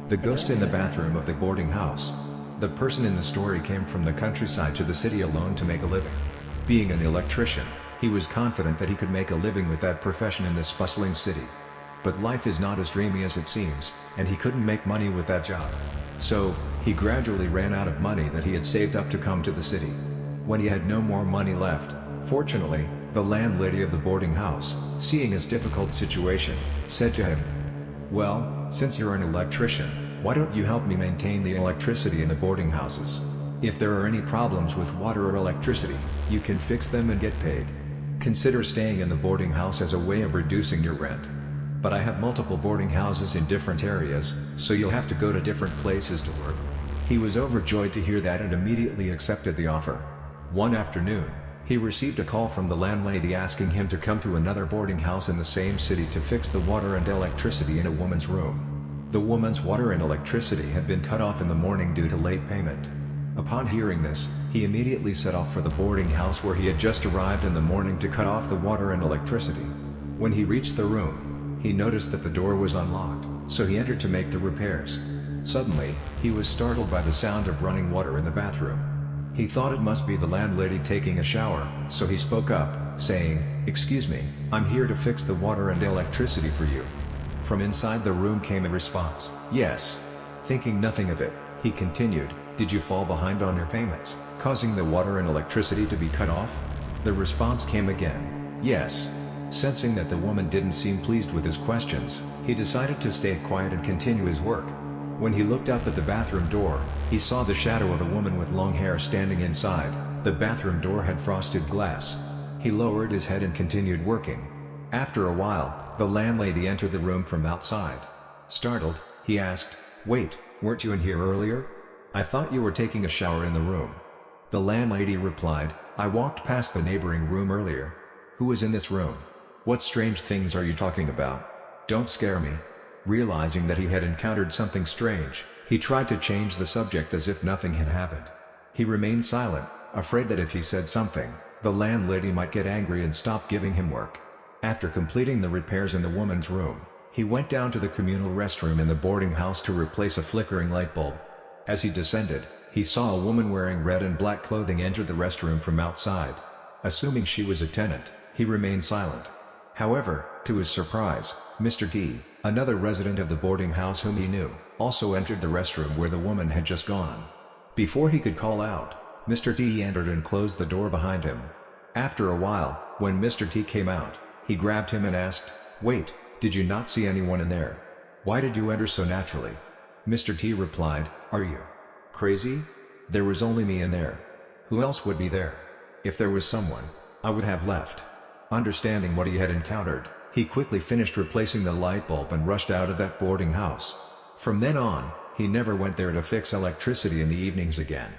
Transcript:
The ghost in the bathroom of the boarding house. The person in the story came from the countryside to the city alone to make a living. Being an electrician, he was confident that he could make a living with that profession in this bustling city. But life is not as dreamy as it seems, and he couldn't make money with that job. So, he gradually ran out of money that he had saved up to come to the city. When he had no more money left, fortunately, the landlady of the boarding house, seeing his difficult situation, said to him, "Well, since you're an electrician, why don't you help me maintain the electricity in the boarding houses? If there are any problems with water or electricity, you can fix them and get paid. Consider staying in the boarding house as a way of reducing your rent. But I have multiple boarding houses in different areas, so you'll have to go to different places to work." He was overjoyed to hear that and immediately accepted the offer. One afternoon, he received a call from the landlady asking him to come to another boarding house in the same city to fix the water and electricity in a woman's room. The woman's water and electricity had been cut off in the morning due to late payment. Upon hearing this, he immediately set off for the boarding house where he had just arrived in the morning to cut off the water and electricity. When he reached the room, he noticed that the door was unlocked, so he entered to make the repairs. Suddenly, he was startled by the sound of running water in the bathroom. He thought it must be the landlady taking a shower, so he spoke up, saying, "Excuse me, I'm here to fix the water and electricity for you." From inside the room came a response, "Yes." Thinking nothing of it, he continued, "Did you fall behind on your payments, causing the water and electricity to be cut off?" The response came again, "Yes." Sensing that the woman didn't seem pleased with his questions, he decided to stay quiet and continue his work. When he looked up at the bathroom door, he saw the shadow of a woman with long hair standing inside. The bathroom door had frosted glass. He lowered his head and continued working. After a while, the landlady entered the room from outside. Startled, he asked, "Wait, weren't you in here earlier? I thought you were taking a shower in the room." The landlady replied, "I walked past the neighboring room earlier." "Who was in this room? What strange things are you talking about? Don't scare me." Realizing that he had encountered something strange, he tried to change the subject as if nothing had happened. He remained silent, afraid that if he said something, the landlady might get angry and stop giving him work. After completing the repairs in the woman's room, he went down to the communal restroom in the boarding house to replace a flickering light bulb. As he descended, he saw a woman wearing red and black clothing enter the restroom from outside. Assuming she was a tenant, he remained silent. However, to his surprise, Mr. T, another resident of the boarding house whom he knew, also entered the restroom where the woman had just gone. Before he could call out, Mr. T entered and closed the door behind him. After a while, when Mr. T came out, he grabbed him and asked, "Wait, did you not see anyone in there? Why did you enter so naturally?" Mr. T replied, "Are you crazy? There was only me in there. Who else would be there? If there was someone, I would have left." Understanding what he had encountered, he quickly finished replacing the light bulb and rushed out of that boarding house. From then on, he never went there to fix electricity in the evenings again.